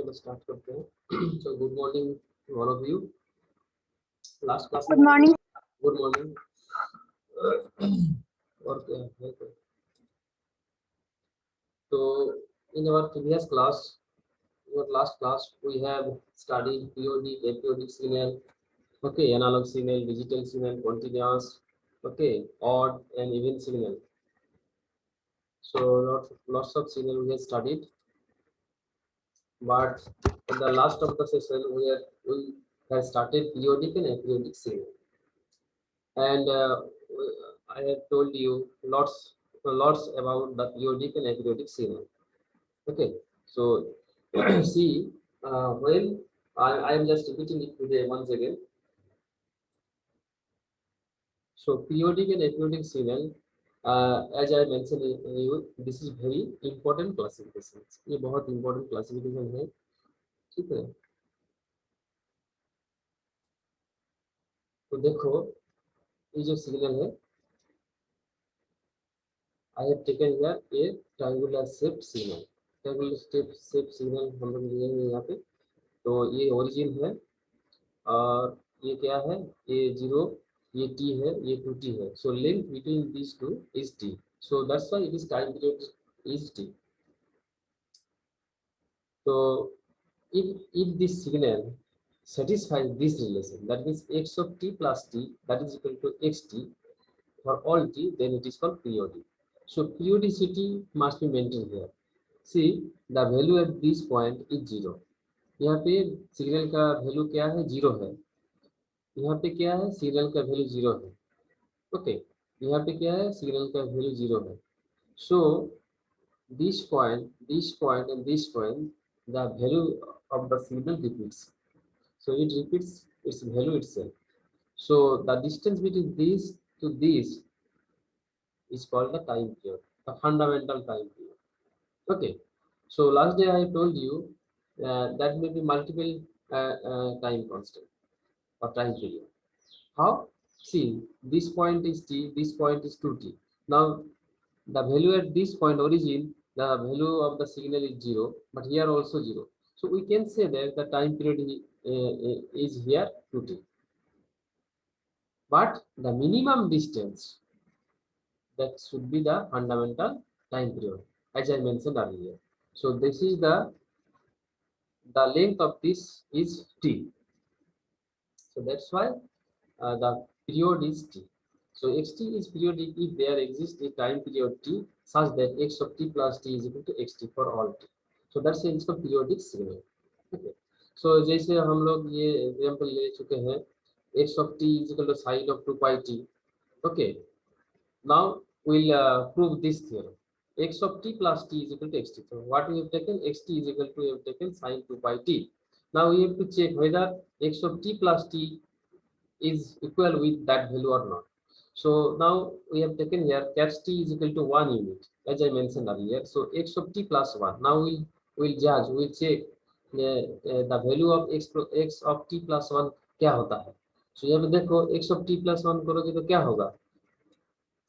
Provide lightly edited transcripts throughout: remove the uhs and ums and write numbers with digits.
चलो स्टार्ट करते हैं। So good morning all of you. Last class में गुड मॉर्निंग। Good morning. और क्या है तो in our previous class, your last class, we have studied periodic, aperiodic signal, okay, analog signal, digital signal, continuous, okay, odd and even signal. So lots of signal we have studied, but in the last of the session we have started periodic and aperiodic signal, and I have told you lots about the periodic and aperiodic signal. Okay, so see, when I am just repeating it today once again. So periodic and aperiodic signal, as I mentioned you, this is very important classification. ये बहुत important classification है, ठीक है। तो देखो ये जो signal है, I have taken here a triangular shaped signal. Triangular shaped signal हम लोग लिखेंगे यहाँ पे। तो ये origin है और ये क्या है, ये 0, ये t है, ये 2t है। So length between these two is t. So that's why it is time period is t. So if this signal satisfies this relation, that means x of t plus t, that is equal to xt for all t, then it is called periodic. So periodicity must be maintained here. See, the value at this point is 0. यहाँ पे signal का value क्या है, 0 है। यहाँ पे क्या है, सिग्नल का वैल्यू 0 है। ओके, यहाँ पे क्या है, सिग्नल का वैल्यू 0 है। सो this point and this point, the value of the signal repeats. So it repeats its value itself. So the distance between this to this is called the time period, the fundamental time period. Okay, so last day I told you that may be multiple time constant or time period. How? See, this point is t, this point is 2t. Now the value at this point origin, the value of the signal is 0, but here also 0. So we can say that the time period is here 2t. But the minimum distance, that should be the fundamental time period, as I mentioned earlier. So this is the length of this is t. So that's why the period is t. So xt is periodic if there exists a time period t such that x of t plus t is equal to xt for all t. So that's why it's called periodic signal. Okay. So जैसे हम लोग ये example ले चुके हैं, x of t is equal to sine of 2 pi t. Okay. Now we'll prove this theorem. X of t plus t is equal to xt. So what we have taken, xt is equal to, we have taken sine 2 pi t. Now we have to check whether x of t plus t is equal with that value or not. So now we have taken here caps t is equal to 1 unit, as I mentioned earlier. So x of t plus 1. Now we will judge, we check the value of x of t plus 1 क्या होता है। So यहाँ पे देखो x of t plus 1 करोगे तो क्या होगा,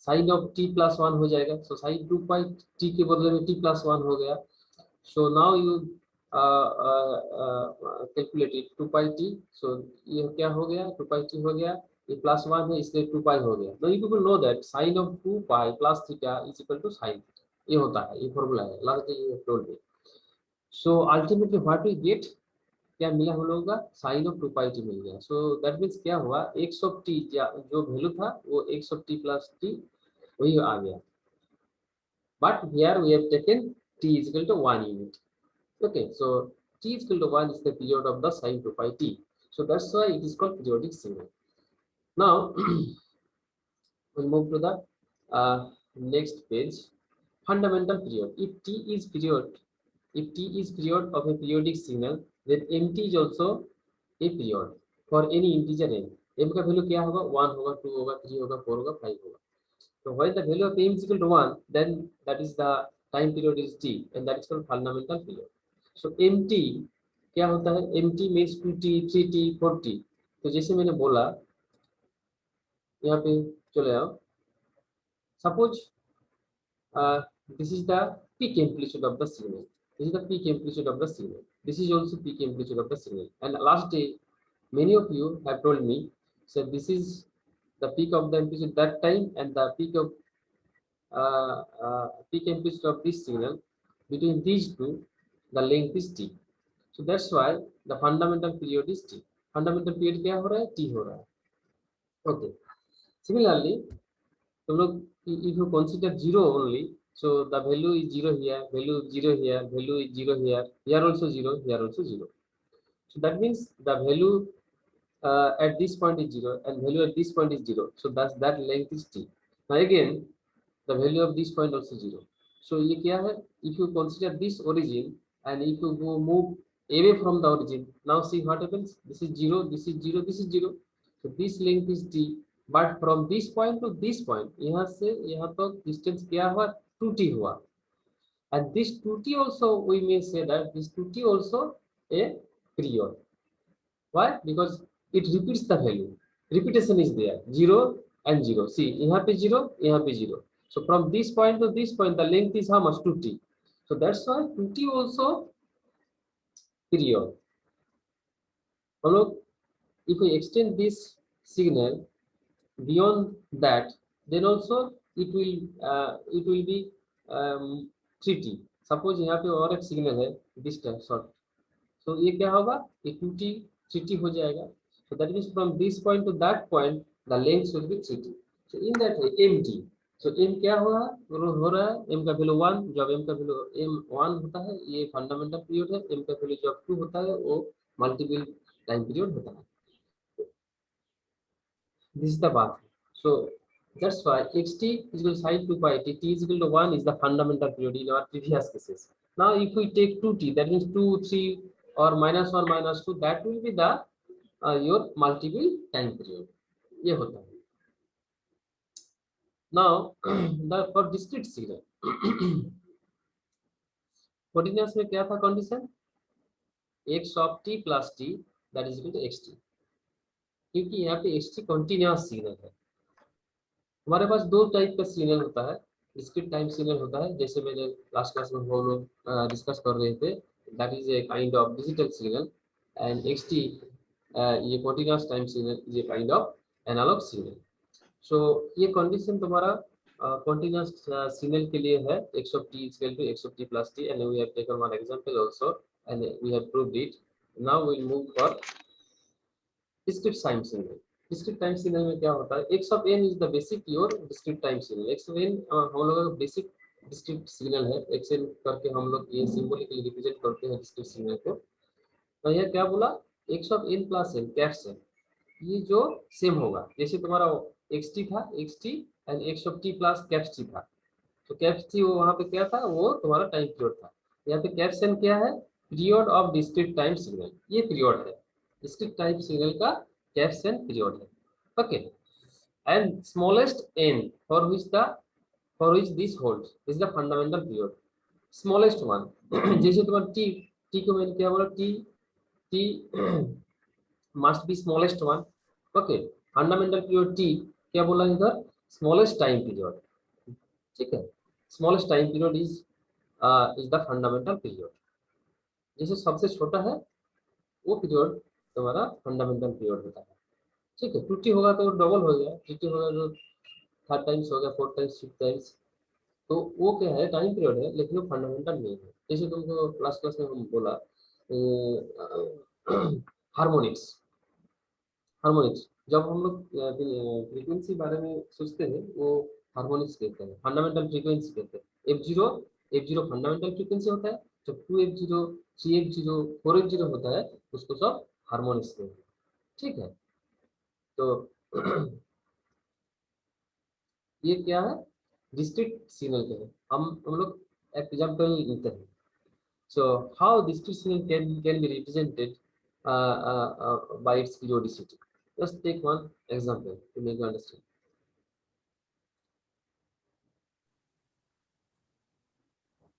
साइन ऑफ t plus 1 हो जाएगा। So sin 2 pi t के बदले में t plus 1 हो गया। So now you calculated 2 pi t. So ये क्या हो गया, 2 pi t हो गया, ये प्लस 1 है इसलिए 2 pi हो गया। Now you people know that sin of 2 pi plus theta is equal to sin theta. ये होता है, ये फॉर्मूला है, लास्ट डे ये told me. So ultimately what we get, क्या मिला हम लोगों का, साइन ऑफ 2 pi t मिल गया। So that means क्या हुआ, x of t जो वैल्यू था वो x of t plus t वही आ गया। But here we have taken t is equal to 1 unit. Okay, so t is equal to 1 is the period of the sine 2 pi t. So that's why it is called periodic signal. Now we'll move to the next page. Fundamental period. If t is period of a periodic signal, then mt is also a period for any integer n. m का value क्या होगा, 1 होगा, 2 होगा, 3 होगा, 4 होगा, 5 होगा। So when the value of m is equal to 1, then that is the time period is t, and that is called fundamental period. So mt क्या होता है, mt means 2t, 3t, 4t. तो जैसे मैंने बोला, यहाँ पे चले आओ, suppose this is the peak amplitude of the signal. This is the peak amplitude of the signal. This is also peak amplitude of the signal. And last day, many of you have told me, so this is the peak of the amplitude that time and the peak amplitude of this signal. Between these two, the length is t. So that's why the fundamental period is t. Fundamental period क्या हो रहा है? T हो रहा है. Okay. Similarly, so look, if you consider 0 only, so the value is 0 here, value is 0 here, value is 0 here also 0, here also 0. So that means the value at this point is 0 and value at this point is 0. So that's that length is t. Now again, the value of this point also 0. So ये क्या है? If you consider this origin and if you go move away from the origin, now see what happens. This is 0, this is 0, this is 0. So this length is t. But from this point to this point, यहाँ से यहाँ तक distance क्या हुआ? 2t हुआ. And this 2t also we may say that this 2t also a period. Why? Because it repeats the value. Repetition is there. 0 and 0. See, यहाँ पे 0, यहाँ पे 0. So from this point to this point, the length is how much? 2t. So that's why 2t also period. Follow? If we extend this signal beyond that, then also it will be 3t. Suppose यहाँ पे और एक signal है this time short. So ये क्या होगा? ये 2t 3t हो जाएगा. So that means from this point to that point, the length should be 3t. So in that way, mt. So m क्या हो रहा है? m का वैल्यू 1. जब m का वैल्यू m 1 होता है, ये फंडामेंटल पीरियड है. m का वैल्यू जब 2 होता है, वो मल्टीपल टाइम पीरियड होता है. This is the path. So that's why xt is equal to sin 2 pi t, t is equal to 1 is the fundamental period in our previous cases. Now if we take 2t, that means 2, 3 or -1, -2, that will be the your multiple time period. ये होता है. Now the for discrete signal, continuous में क्या था condition? x of t plus t that is equal to xt. क्योंकि यहाँ पे xt continuous signal है. हमारे पास दो टाइप का सिग्नल होता है. डिस्क्रीट टाइम सिग्नल होता है, जैसे मैंने लास्ट क्लास में हम लोग डिस्कस कर रहे थे, that is a kind of digital signal. And x t ये continuous time signal is a kind of analog signal. So ये कंडीशन तुम्हारा कंटीन्यूअस सिग्नल के लिए है. x of t is equal to x of t plus t, and we have taken one example also and we have proved it. Now we will move for discrete time signal. Discrete time signal में क्या होता है? x of n is the basic your discrete time signal. x of n हम लोगों का basic discrete signal है. xn करके हम लोग ये सिंबॉलिकली रिप्रेजेंट करते हैं डिस्क्रीट सिग्नल को. तो ये क्या बोला? x of n plus n caps n, ये जो सेम होगा जैसे तुम्हारा xt था, xt and x of t plus caps t था. तो कैप्स t वो वहां पे क्या था? वो तुम्हारा टाइम पीरियड था. यहाँ पे कैप्स n क्या है? Period of discrete time signal. ये पीरियड है डिस्क्रीट टाइम सिग्नल का. कैप्स n पीरियड है. Okay, and smallest n for which this holds is the fundamental period. Smallest one जैसे तुम्हारा t को मैंने क्या बोला? t must be smallest one. Okay, fundamental period t क्या बोला इधर? Smallest time period. ठीक है, smallest time period is the fundamental period. जैसे सबसे छोटा है वो पीरियड तुम्हारा फंडामेंटल पीरियड होता है. ठीक है, 2t होगा तो डबल हो गया, 3t होगा तो 3 टाइम्स हो गया, 4 टाइम्स, 6 टाइम्स. तो वो क्या है? टाइम पीरियड है, लेकिन वो फंडामेंटल नहीं है. जैसे तुमको क्लास में हम बोला हार्मोनिक्स. हार्मोनिक्स जब हम लोग फ्रीक्वेंसी बारे में सोचते हैं, वो हार्मोनिक्स कहते हैं, फंडामेंटल फ्रीक्वेंसी कहते हैं. f0 फंडामेंटल फ्रीक्वेंसी होता है. जब 2f0, 3f0, 4f0 होता है, उसको सब हार्मोनिक्स कहते हैं. ठीक है, तो ये क्या है? डिस्क्रीट सिग्नल के हैं. हम लोग एग्जांपल लेते हैं. So how discrete signal can be represented by its periodicity. Just take one example to make you understand.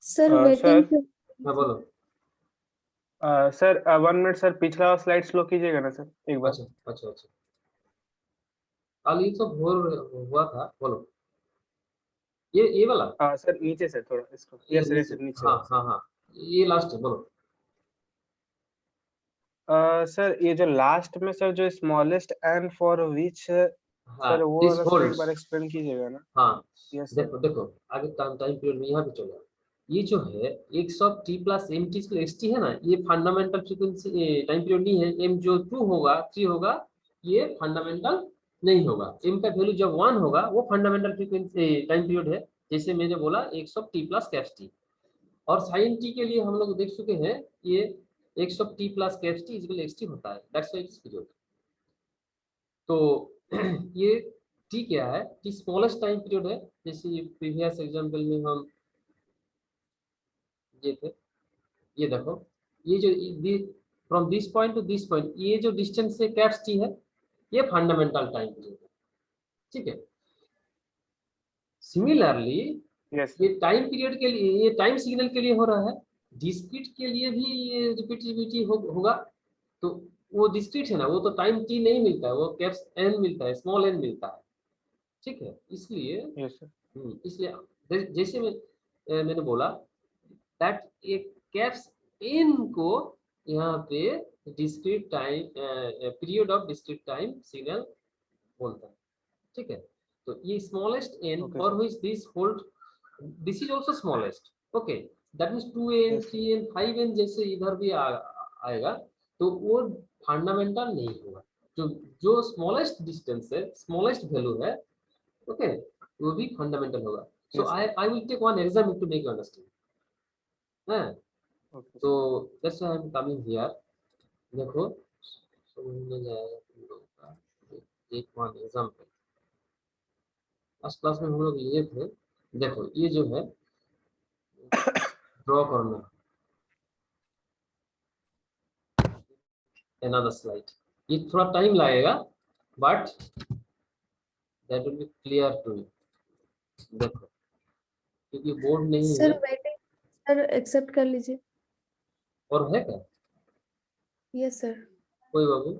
Sir waiting हाँ बोलो. सर 1 मिनट सर, पिछला स्लाइड स्लो कीजिएगा ना सर एक बार. अच्छा कल ये तो हुआ था. बोलो ये वाला. सर नीचे से थोड़ा इसको. यस सर नीचे. हाँ ये लास्ट है, बोलो। सर ये जो लास्ट में सर जो स्मॉलेस्ट एंड फॉर विच, हाँ, सर वो दिस वाला सर एक होल्ड्स। बार एक्सप्लेन कीजिएगा ना। हाँ, यस सर। देखो देखो, आगे टाइम टाइम पीरियड में यहाँ पे चलो। ये जो है x of t plus m t x t है ना, ये फंडामेंटल फ्रीक्वेंसी टाइम पीरियड नहीं है। एम जो 2 होगा 3 होगा, ये फंडामेंटल नहीं होगा। एम का वैल्यू जब 1 होगा वो फंडामेंटल फ्रीक्वेंसी टाइम पीरियड है। जैसे मैंने बोला x of t plus caps T. और साइन टी के लिए हम लोग देख चुके हैं, ये x of t plus caps T equal x T होता है, दैट्स व्हाई इट्स पीरियड। तो ये टी क्या है, टी स्मॉलेस्ट टाइम पीरियड है। जैसे प्रीवियस एग्जांपल में हम ये थे, ये देखो, ये जो from this point two this point, ये जो डिस्टेंस है कैप्स टी है, ये फंडामेंटल टाइम पीरियड है। ठीक है। सिमिलरली यस ये सर। टाइम पीरियड के लिए, ये टाइम सिग्नल के लिए हो रहा है, डिस्क्रीट के लिए भी ये रिपीटिविटी होगा। तो वो डिस्क्रीट है ना, वो तो टाइम टी नहीं मिलता है, वो कैप्स एन मिलता है, स्मॉल एन मिलता है। ठीक है, इसलिए यस सर। इसलिए जैसे मैंने बोला दैट ये कैप्स इन को यहाँ पे discrete time period of discrete time signal बोलता है। ठीक है। तो ये smallest n okay for sir. Which this hold, this is also smallest. Okay, that means 2n yes sir. 3n 5n जैसे इधर भी आएगा, तो वो फंडामेंटल नहीं होगा। जो जो स्मॉलेस्ट डिस्टेंस है, स्मॉलेस्ट वैल्यू है, ओके, वो भी फंडामेंटल होगा। So yes sir. I will take one example to make you understand. है, ओके तो sir. That's why I am coming here. देखो, समझ में जाएगा तुम लोगों का। एक वन एग्जांपल फर्स्ट क्लास में हम लोग लिए थे। देखो, ये जो है ड्रॉ करना, another slide। ये थोड़ा टाइम लगेगा, but that will be clear to you. देखो, क्योंकि बोर्ड नहीं सर है। वेटिंग, सर एक्सेप्ट कर लीजिए। और है क्या यस सर। कोई बाबू?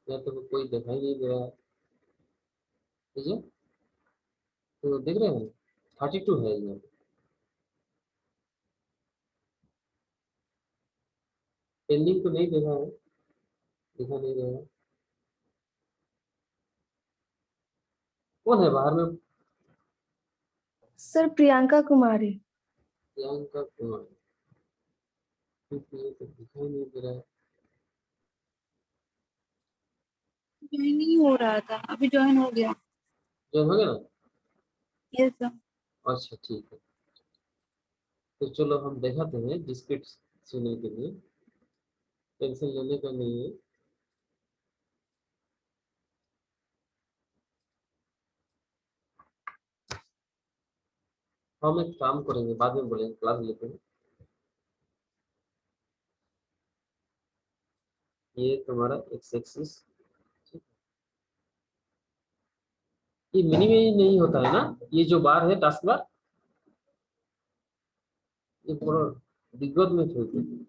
या तो कोई दिखाई नहीं दे रहा है। ठीक है, तो देख रहे हैं 32 है ये। पेंडिंग तो नहीं देखा है, दिखा नहीं रहा है। कौन है बाहर में? सर प्रियंका कुमारी। प्रियंका कुमार, क्योंकि ये तो दिखाई नहीं दे रहा है। ज्वाइन नहीं हो रहा था, अभी ज्वाइन हो गया। जो हो गया ना? Yes sir. अच्छा ठीक है, तो चलो हम दिखाते हैं डिस्क्रीट सुनने के लिए। टेंशन लेने का नहीं है। हम एक काम करेंगे, बाद में बोलेंगे, क्लास लेते हैं। ये तुम्हारा एक्स एक्सिस, ये मिनी में नहीं होता है ना, ये जो बार है टास्क बार, ये पूरा दिग्गज में खेलते हैं।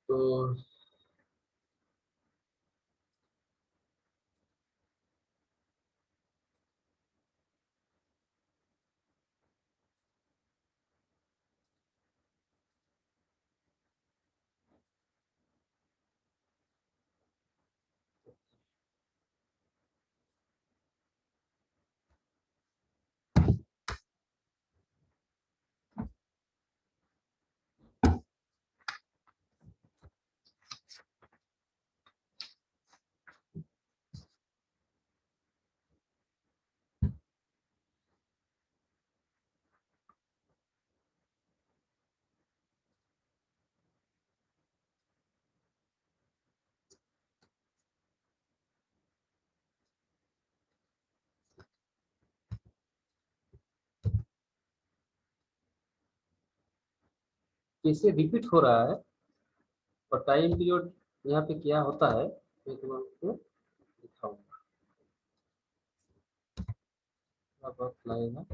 तो कैसे रिपीट हो रहा है और टाइम पीरियड यहाँ पे क्या होता है, मैं तुम्हारे दिखाऊंगा। अब आप लाएगा।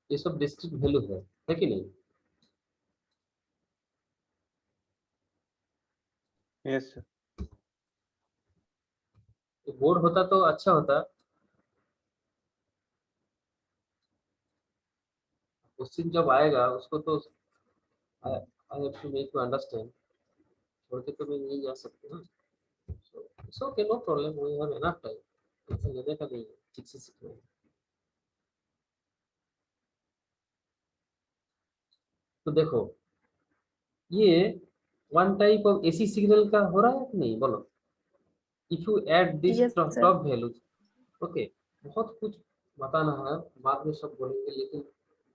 ये सब डिस्क्रीट वैल्यू है कि नहीं? Yes sir. बोर्ड होता तो अच्छा होता। क्वेश्चन जब आएगा उसको तो I have to make you understand, छोड़ के तो मैं नहीं जा सकती ना। So it's okay, no problem, we have enough time, tension लेने का नहीं है, ठीक से सीखना है। तो देखो ये one type of AC signal का हो रहा है कि नहीं, बोलो। If you add this Yes, top sir. Values, okay, बहुत कुछ बताना है, बाद में सब बोलेंगे, लेकिन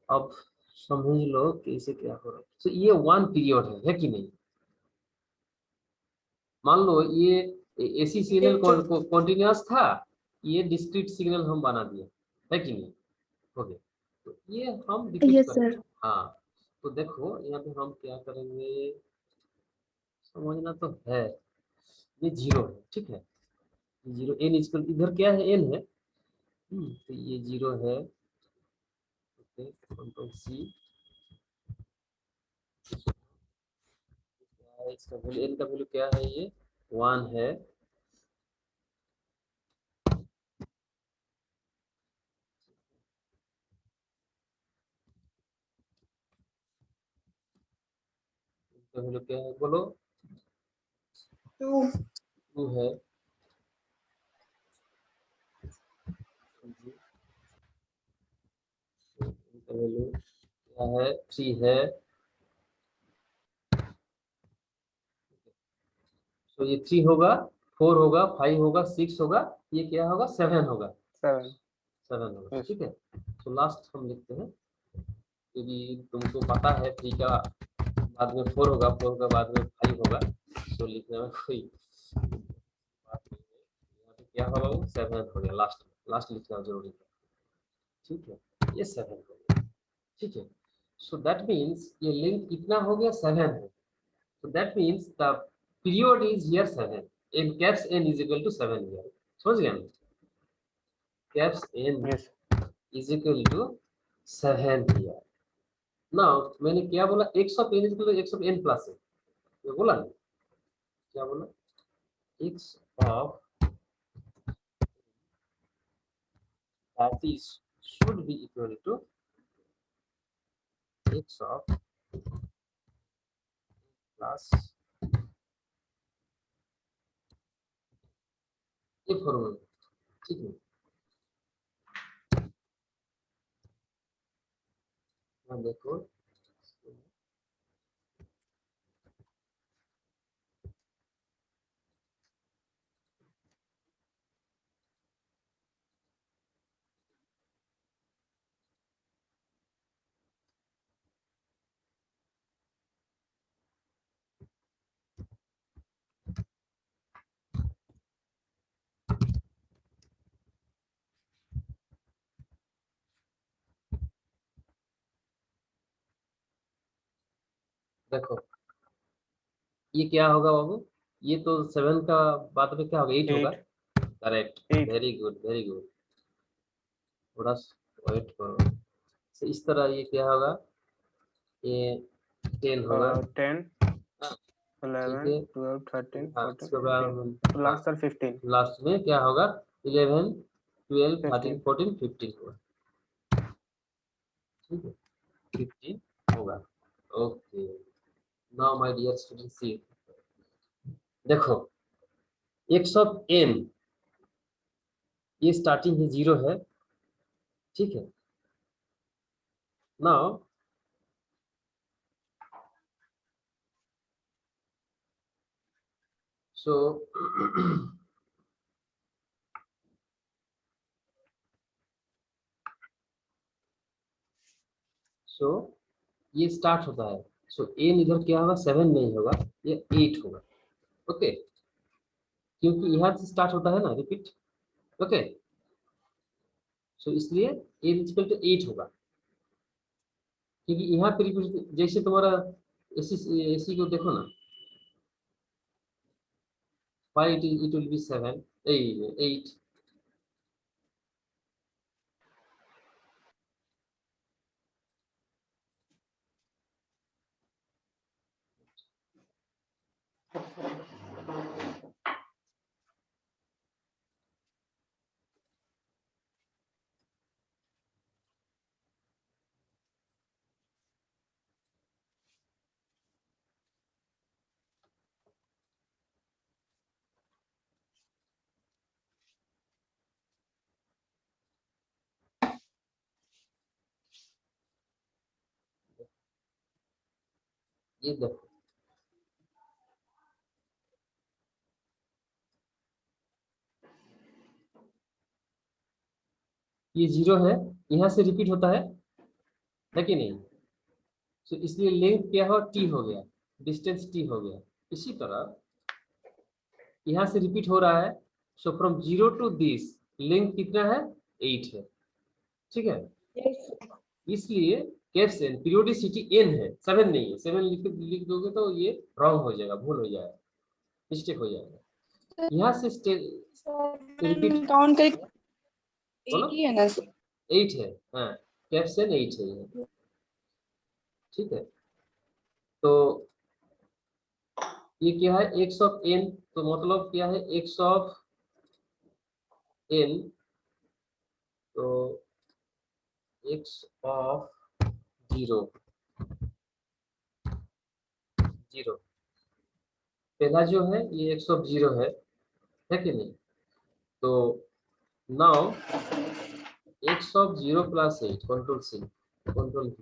अब समझ लो कि इसे क्या हो रहा है। तो ये वन पीरियड है कि नहीं? मान लो ये एसी सिग्नल कॉन्टिन्यूअस था, ये डिस्क्रीट सिग्नल हम बना दिए, है कि नहीं? हो गया। तो ये हम रिपीट Yes, करेंगे। sir. हाँ, तो देखो यहाँ पे हम क्या करेंगे, समझना तो है। ये जीरो है, ठीक है, जीरो एन इक्वल, इधर क्या है, एन है। तो ये जीरो है, ओके, कंट्रोल सी, क्या है इसका वैल्यू, एन का वैल्यू क्या है, ये वन है। इसका वैल्यू क्या है, बोलो, टू है। इनका वैल्यू क्या है, थ्री है। तो ये थ्री होगा, फोर होगा, फाइव होगा, सिक्स होगा, ये क्या होगा, सेवन होगा। 7। सेवन होगा, यस। ठीक है। तो लास्ट हम लिखते हैं, क्योंकि तुमको पता है थ्री का बाद में फोर होगा, फोर का बाद में फाइव होगा, तो लिखने में कोई बात नहीं है। यहाँ पे क्या होगा, वो सेवन हो गया, लास्ट लास्ट लिखना जरूरी है, ठीक है। ये सेवन हो गया, ठीक है। सो दैट मीन्स ये लिंक कितना हो गया, सेवन है। So that means the period is here 7. In caps n is equal to 7 here. समझ गया ना? Caps n yes. is equal to 7 here. Now मैंने क्या बोला, x of n is equal to x of n plus n. ये बोला ना? क्या बोला? x of that is should be equal to x of plus ये फॉर्मूला, ठीक है। यहाँ देखो, देखो ये क्या होगा बाबू, ये तो 7 का बाद में क्या होगा, 8 होगा। 8। Correct, 8। Very good very good. थोड़ा वेट करो। तो इस तरह ये क्या होगा, ये 10 होगा। 10, हाँ, 11, ठीक है। 12, 13, हाँ, 14, इसके बाद 15। हाँ, लास्ट सर 15। लास्ट में क्या होगा, 11, 12, 13, 15। 14, 15 होगा, ठीक है, 15 होगा। Okay, now my dear student see, देखो एक्स ऑफ एन, ये स्टार्टिंग है जीरो है, ठीक है। नाउ सो सो ये स्टार्ट होता है। सो एन इधर क्या होगा, 7 नहीं होगा, ये 8 होगा, ओके, क्योंकि यहाँ से स्टार्ट होता है ना, रिपीट, ओके। सो इसलिए एन इक्वल टू 8 होगा, क्योंकि यहाँ पे रिपीट, जैसे तुम्हारा एसी एसी को देखो ना, why it will be 7, 8, ये देखो, ये 0 है, यहाँ से रिपीट होता है कि नहीं? तो इसलिए लेंथ क्या हो, टी हो गया, डिस्टेंस टी हो गया। इसी तरह यहाँ से रिपीट हो रहा है, so from 0 to this length कितना है, 8 है, ठीक है। इसलिए कैप्स एन पीरियोडिसिटी n है, 7 नहीं है। 7 लिख दोगे तो ये रॉन्ग हो जाएगा, भूल हो जाएगा, मिस्टेक हो जाएगा। यहाँ से रिपीट काउंट कर बोलो, 8 ही है ना? 8 है, हाँ, कैप्स एन 8 है ये, ठीक है। तो ये क्या है, x ऑफ n, तो मतलब क्या है, x ऑफ n, तो x ऑफ 0 0, पहला जो है ये x ऑफ 0 है कि नहीं? तो now x of 0 plus 8, control C, control V,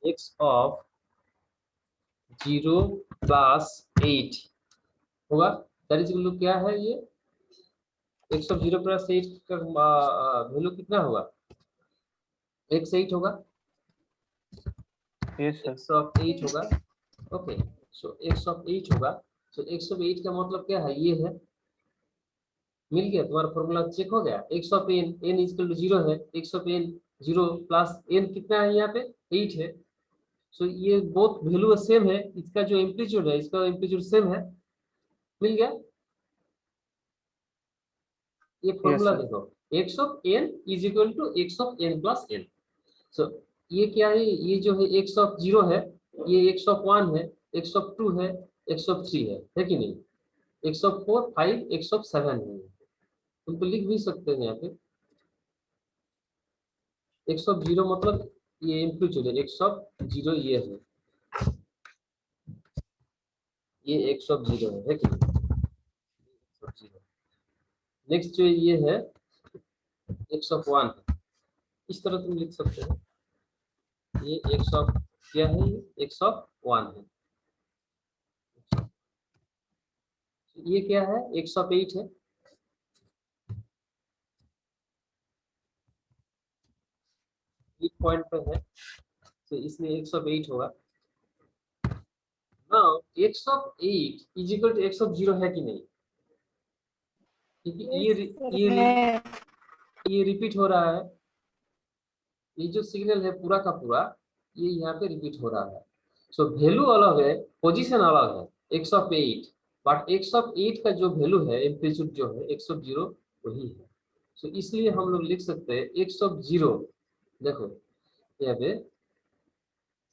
x of 0 plus 8 होगा, दैट इज इक्वल टू क्या है ये, x ऑफ 0 प्लस 8 का वैल्यू कितना होगा, x 8 होगा, यस सर। x ऑफ 8 होगा, ओके। सो x ऑफ 8 होगा, सो x ऑफ 8 का मतलब क्या है, ये है, मिल गया, तुम्हारा फॉर्मूला चेक हो गया। x of n, n is equal to 0 है, x of n 0 plus n कितना है, यहाँ पे 8 है। सो ये बोथ वैल्यू सेम है, इसका जो एम्पलीट्यूड है, इसका एम्पलीट्यूड सेम है, मिल गया। ये फॉर्मूला sir. देखो, x of n is equal to x of n plus n। So ये क्या है, ये जो है x ऑफ 0 है, ये x ऑफ 1 है, x ऑफ 2 है, x ऑफ 3 है कि नहीं? x ऑफ 4 5, x ऑफ 7 है, तुम तो लिख भी सकते हैं यहाँ पे। x ऑफ 0 मतलब ये एम्पलीट्यूड है, x ऑफ 0 ये है, ये x ऑफ 0 है कि नहीं? x ऑफ 0, नेक्स्ट जो ये है x ऑफ 1, इस तरह तुम लिख सकते हो, ये x ऑफ क्या है, ये x ऑफ 1 है, ये क्या है, x ऑफ 8 है, एक पॉइंट पे है, तो इसलिए x ऑफ 8 होगा। Now x of 8 is equal to x of 0 है कि नहीं? क्योंकि ये रिपीट हो रहा है, ये जो सिग्नल है पूरा का पूरा ये यहाँ पे रिपीट हो रहा है। सो वैल्यू अलग है, पोजीशन अलग है, x of 8, but x of 8 का जो वैल्यू है, एम्पलीट्यूड जो है x ऑफ 0 वही है। सो इसलिए हम लोग लिख सकते हैं x ऑफ 0, देखो यहाँ पे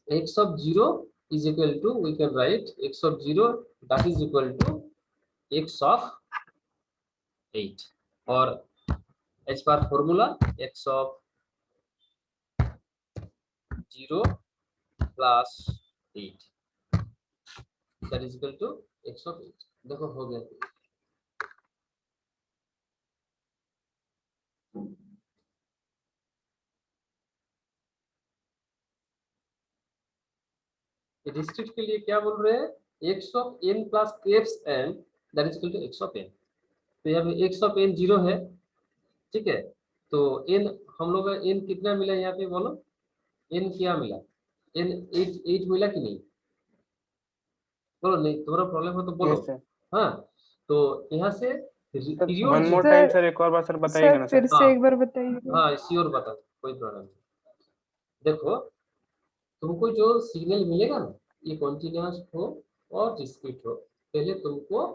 x of 0 is equal to, we can write x of 0 that is equal to x of 8, और as per formula x of 0 plus 8 that is equal to x of 8। देखो हो गया, डिस्ट्रिक्ट के लिए क्या बोल रहे हैं, x of n plus kfs n that is equal to x of n। तो यहाँ पे x of n 0 है, ठीक है। तो n हम लोग का n कितना मिला यहाँ पे, बोलो n क्या मिला, n 8 मिला कि नहीं? बोलो, नहीं तुम्हारा प्रॉब्लम हो तो बोलो। Yes, sir. हाँ, तो यहाँ से Sir, period one more Sir, time sir, एक और बार सर बताइएगा ना फिर सर। से हाँ। एक बार बताइए। हाँ श्योर, बता, कोई प्रॉब्लम नहीं। देखो तुमको जो सिग्नल मिलेगा ना, ये कॉन्टिन्यूअस हो और डिस्क्रीट हो, पहले तुमको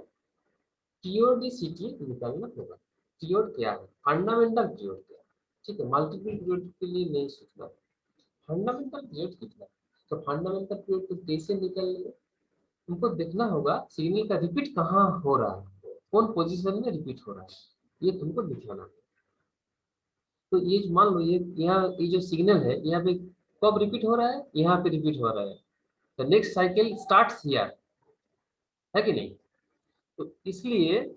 पीरियोडिसिटी निकालना होगा। पीरियड क्या है, फंडामेंटल पीरियड क्या है, ठीक है। मल्टीपल पीरियड के लिए नहीं सोचना, फंडामेंटल पीरियड कितना है। तो फंडामेंटल पीरियड को कैसे निकालेंगे, तुमको देखना होगा सिग्नल का रिपीट कहाँ हो रहा है, कौन पोजीशन में रिपीट हो रहा है, ये तुमको दिखाना है। तो ये मान लो ये यहाँ ये जो सिग्नल है यहाँ पे कब रिपीट हो रहा है, यहाँ पे रिपीट हो रहा है। The next cycle starts here, है कि नहीं? तो इसलिए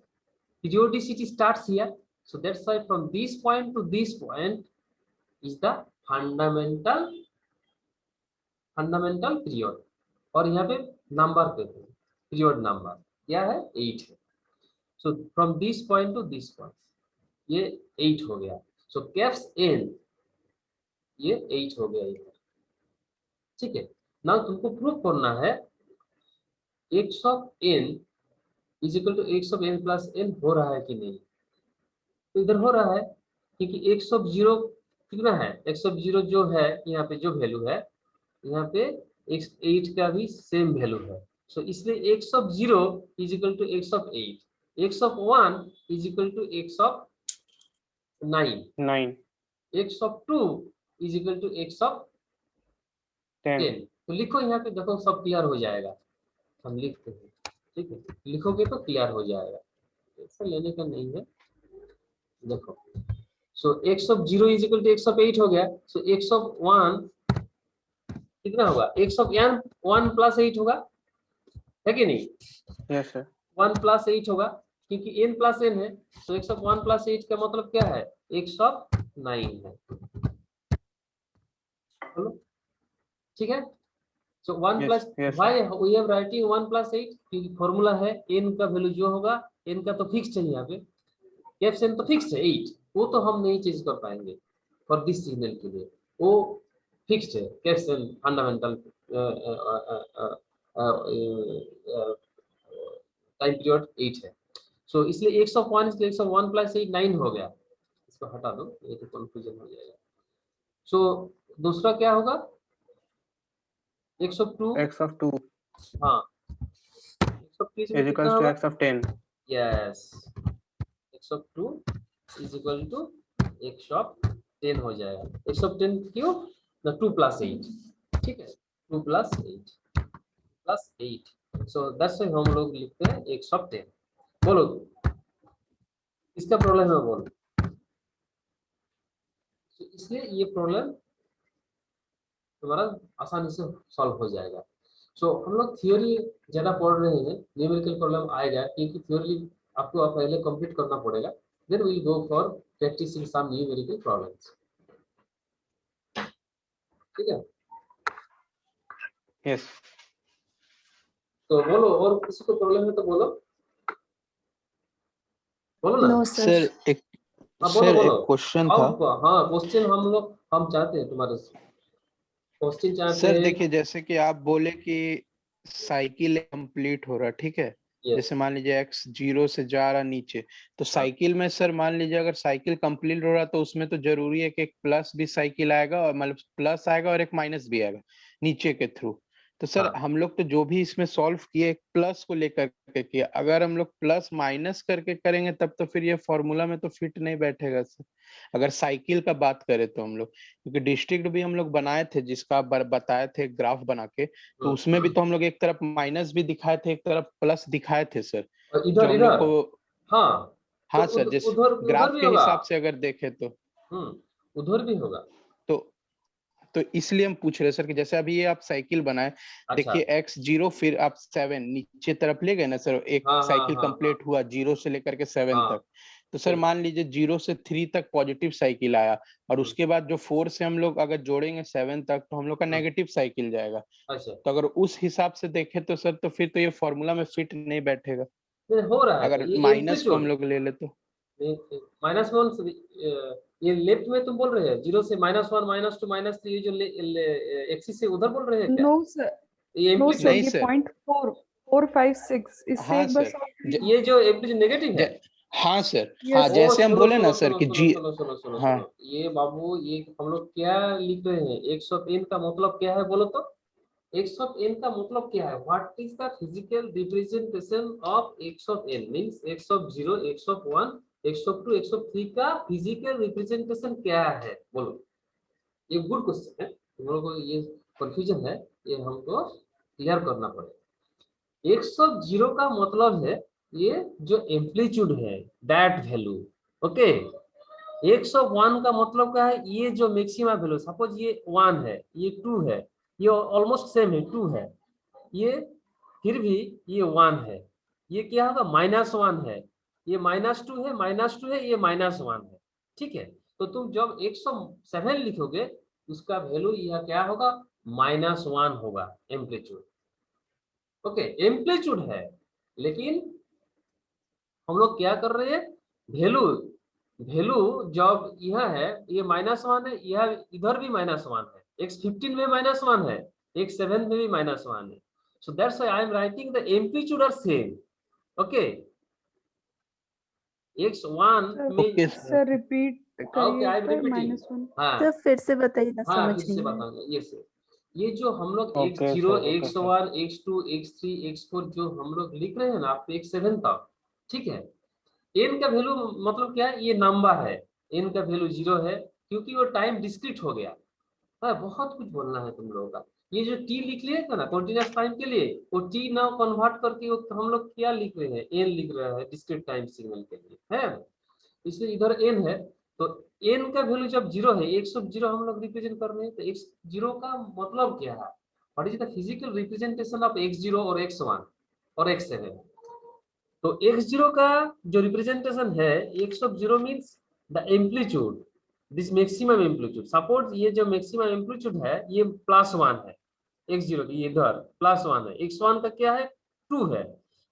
periodicity starts here, so that's why from this point to this point is the fundamental period। और यहाँ पे नंबर कहते हैं, पीरियड नंबर क्या है 8 है। So from this point two this point ये 8 हो गया। सो कैप्स एन ये 8 हो गया इधर, ठीक है। नाउ तुमको प्रूव करना है x of n is equal to x of n plus n हो रहा है कि नहीं। तो इधर हो रहा है क्योंकि x ऑफ 0 कितना है, x ऑफ 0 जो है यहाँ पे जो वैल्यू है यहाँ पे x8 का भी सेम वैल्यू है। सो इसलिए x of 0 is equal to x of 8, x of 1 is equal to x of 9, x of 2 is equal to x of 10। तो लिखो यहाँ पे, देखो सब क्लियर हो जाएगा। हम लिखते हैं, ठीक है, लिखोगे तो क्लियर हो जाएगा, ऐसा लेने का नहीं है। देखो so x of 0 is equal to x of 8 हो गया। सो x ऑफ 1 कितना होगा, x ऑफ n 1 प्लस 8 होगा, है कि नहीं? Yes sir. 1 प्लस 8 होगा क्योंकि n प्लस n है। तो x ऑफ 1 प्लस 8 का मतलब क्या है, x ऑफ 9 है। चलो ठीक है। So 1 plus why we are writing 1 plus 8 क्योंकि फॉर्मूला है n का वैल्यू जो होगा, n का तो फिक्स्ड है यहाँ पे, कैप्स n तो फिक्स्ड है 8, वो तो हम नहीं चेंज कर पाएंगे फॉर दिस सिग्नल के लिए, वो फिक्स्ड है। Caps n fundamental time period 8 है। सो इसलिए x ऑफ 1 इसलिए x ऑफ 1 प्लस 8 9 हो गया। इसको हटा दो, ये तो कंफ्यूजन हो जाएगा। सो दूसरा क्या होगा, x ऑफ 2 हाँ x of 2 is equals to x of 10। Yes x of 2 is equal to x of 10 हो जाएगा। x ऑफ 10 क्यों, 2 प्लस 8, ठीक है, 2 प्लस 8 सो दैट्स व्हाई हम लोग लिखते हैं x ऑफ 10। बोलो इसका प्रॉब्लम है, बोलो। तो इसलिए ये प्रॉब्लम तुम्हारा आसानी से सॉल्व हो जाएगा। सो हम लोग थ्योरी ज्यादा पढ़ रहे हैं, न्यूमेरिकल प्रॉब्लम आएगा क्योंकि थ्योरी आपको पहले कंप्लीट करना पड़ेगा, then we will go for practicing some numerical problems, ठीक है। यस तो बोलो, और किसी को प्रॉब्लम है तो बोलो, बोलो ना। No sir. सर एक हाँ बोलो बोलो। क्वेश्चन था। हाँ क्वेश्चन हम चाहते हैं तुम्हारे क्वेश्चन चाहते सर हैं। देखिए, जैसे कि आप बोले कि साइकिल कंप्लीट हो रहा, ठीक है, जैसे मान लीजिए x 0 से जा रहा नीचे, तो साइकिल में सर मान लीजिए अगर साइकिल कंप्लीट हो रहा तो उसमें तो जरूरी है कि एक प्लस भी साइकिल आएगा, और मतलब प्लस आएगा और एक माइनस भी आएगा नीचे के थ्रू। तो सर हम लोग तो जो भी इसमें सॉल्व किए एक प्लस को लेकर के किया, अगर हम लोग प्लस माइनस करके करेंगे तब तो फिर ये फॉर्मूला में तो फिट नहीं बैठेगा सर। अगर साइकिल का बात करें तो हम लोग, क्योंकि डिस्ट्रिक्ट भी हम लोग बनाए थे जिसका आप बताए थे ग्राफ बना के, तो उसमें भी तो हम लोग एक तरफ माइनस भी दिखाए थे एक तरफ प्लस दिखाए थे सर। जो हम लोग को हाँ तो सर, जिस उधर ग्राफ भी के होगा, हिसाब से अगर देखें तो उधर भी होगा। तो इसलिए हम पूछ रहे सर कि जैसे अभी ये आप साइकिल बनाए, देखिए x 0 फिर आप 7 नीचे तरफ ले गए ना सर, एक साइकिल कंप्लीट हुआ 0 से लेकर के 7 तक। तो सर मान लीजिए 0 से 3 तक पॉजिटिव साइकिल आया, और उसके बाद जो 4 से हम लोग अगर जोड़ेंगे 7 तक तो हम लोग का नेगेटिव साइकिल जाएगा। तो अगर उस हिसाब से देखें तो सर तो फिर तो ये फॉर्मूला में फिट नहीं बैठेगा, हो रहा है। अगर माइनस को हम लोग ले ले तो। -1 ये लेफ्ट में तुम बोल रहे हैं 0 से -1 -2 -3, ये जो एक्सिस से उधर बोल रहे हैं क्या? नो सर, ये नो सर, नहीं ये सर। 0.456 इससे हाँ एक बार सर, solve ये जो एवरेज नेगेटिव है। हाँ सर, Yes, हाँ sir. जैसे हम बोले ना सर कि जी, सुनो हाँ ये बाबू, ये हम लोग क्या लिख रहे हैं, x ऑफ n का मतलब क्या है बोलो तो? x ऑफ n का मतलब क्या है? What is the physical representation of x of n means x of 0, x of 1, x of 2, x of 3 का फिजिकल रिप्रेजेंटेशन क्या है बोलो? ये गुड क्वेश्चन है, तुम लोगों को ये कंफ्यूजन है, ये हमको क्लियर करना पड़ेगा। x0 का मतलब है ये जो एम्पलीट्यूड है, दैट वैल्यू। ओके, x1 का मतलब क्या है, ये जो मैक्सिमा वैल्यू, सपोज ये 1 है, ये 2 है, ये ऑलमोस्ट सेम है, 2 है, ये फिर भी ये 1 है, ये क्या होगा -1 है, ये -2 है, -2 है, ये -1 है। ठीक है, तो तुम जब 107 लिखोगे उसका वैल्यू यह क्या होगा, -1 होगा एम्पलीट्यूड। ओके, एम्पलीट्यूड है, लेकिन हम लोग क्या कर रहे हैं, वैल्यू वैल्यू जब यह है, ये -1 है, यह इधर भी -1 है, x15 में -1 है, x7 में भी -1 है। So that's why I am writing the amplitude are same. Okay. x1 में okay sir. Sir repeat okay, करिए I am सर repeating. -1 हाँ तो फिर से बताइए ना, हाँ, समझ फिर से नहीं आया। बताऊंगा। ये से ये जो हम लोग Okay, x0 sir, okay, sir. x1 x2 x3 x4 जो हम लोग लिख रहे हैं ना, आप x7 तक, ठीक है, n का वैल्यू मतलब क्या है, ये नंबर है, n का वैल्यू 0 है, क्योंकि वो टाइम डिस्क्रीट हो गया। बहुत कुछ बोलना है तुम लोगों का। ये जो t लिख लिया था ना कॉन्टिन्यूअस टाइम के लिए, वो t नाउ कन्वर्ट करके वो हम लोग क्या लिख रहे हैं, n लिख रहे हैं डिस्क्रीट टाइम सिग्नल के लिए, है, इसलिए इधर n है। तो n का वैल्यू जब 0 है, 100 हम लोग रिप्रेजेंट कर रहे हैं, तो x0 का मतलब क्या है, what is the physical representation of x0 और x1 और x7। तो x0 का जो रिप्रेजेंटेशन है, x0 means the amplitude, this maximum amplitude. Suppose ये जो मैक्सिमम एम्पलीट्यूड है ये +1 है, x0 की इधर +1 है, x1 का क्या है 2 है,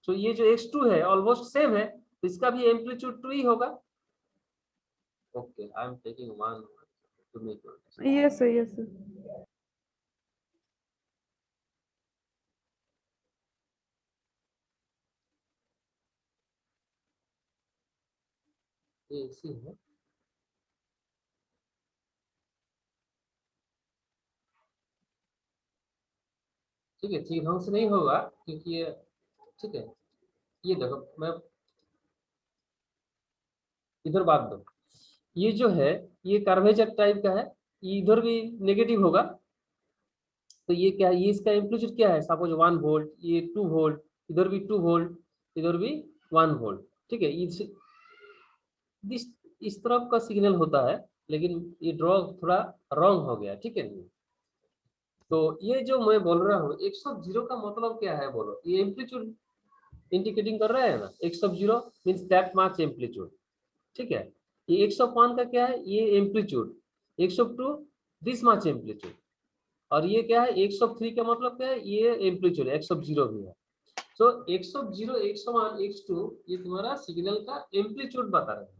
तो ये जो x2 है ऑलमोस्ट सेम है, तो इसका भी एम्पलीट्यूड 2 ही होगा। Okay, I am taking one two make you understand. Yes sir ये इसी है। ठीक है, ठीक ढंग से नहीं होगा क्योंकि ये, ठीक है, ये देखो मैं इधर बात दो, ये जो है ये कर्वेचर टाइप का है, ये इधर भी नेगेटिव होगा, तो ये क्या है, ये इसका एम्पलीट्यूड क्या है, सपोज 1 वोल्ट, ये 2 वोल्ट, इधर भी 2 वोल्ट, इधर भी 1 वोल्ट। ठीक है, इस तरफ का सिग्नल होता है, लेकिन ये ड्रॉ थोड़ा रॉन्ग हो गया। ठीक है, तो ये जो मैं बोल रहा हूँ 100 का मतलब क्या है बोलो, ये एम्पलीट्यूड इंडिकेटिंग कर रहा है ना, 100 मींस दैट मच एम्पलीट्यूड। ठीक है, ये 105 का क्या है, ये एम्पलीट्यूड, 102 दिस मच एम्पलीट्यूड, और ये क्या है 103 का मतलब क्या है, ये एम्पलीट्यूड 100 भी है। तो 100 101 102 ये तुम्हारा सिग्नल का एम्पलीट्यूड बता रहे हैं।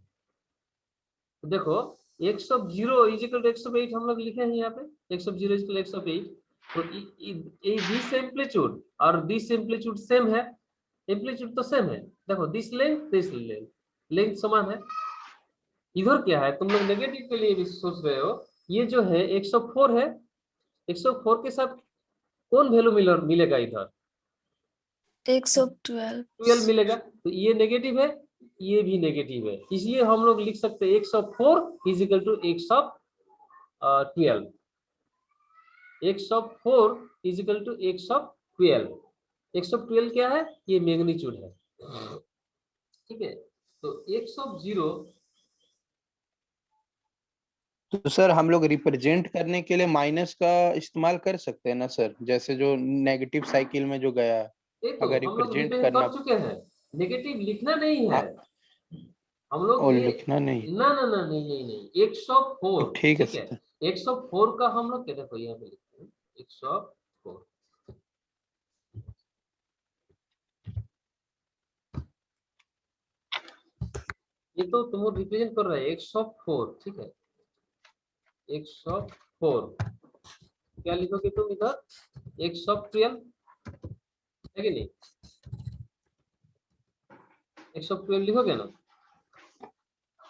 तो देखो 100 इजिकल टू 108 हम लोग लिखे हैं यहाँ पे, 100 इजिकल 108, तो दिस एम्पलीट्यूड और दिस एम्पलीट्यूड सेम है, एम्पलीट्यूड तो सेम है। देखो दिस लेंथ समान है। इधर क्या है, तुम लोग नेगेटिव के लिए भी सोच रहे हो, ये जो है 104 है, 104 के साथ कौन वैल्यू मिलेगा इधर, 112 12 मिलेगा, तो ये नेगेटिव है, ये भी नेगेटिव है, इसलिए हम लोग लिख सकते हैं 104 इजिकल टू 112, 104 इजिकल टू 112, 112 क्या है, ये मैग्नीट्यूड है। ठीक है, तो 100 तो सर हम लोग रिप्रेजेंट करने के लिए माइनस का इस्तेमाल कर सकते हैं ना सर, जैसे जो नेगेटिव साइकिल में जो गया है, देखो अगर हम लोग रिप्रेजेंट रिप्रेजेंट करना कर चुके हैं, नेगेटिव लिखना नहीं है, हम लोग और ये लिखना नहीं, ना ना ना नहीं नहीं नहीं 104, तो ठीक है ठीक है, सर। 104 का हम लोग क्या, देखो यहाँ पे लिखते हैं 104, ये तो तुम रिप्रेजेंट कर रहे हैं 104। ठीक है, 104 क्या लिखोगे तुम इधर, 112 है कि नहीं, 112 लिखोगे ना,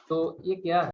तो ये क्या है,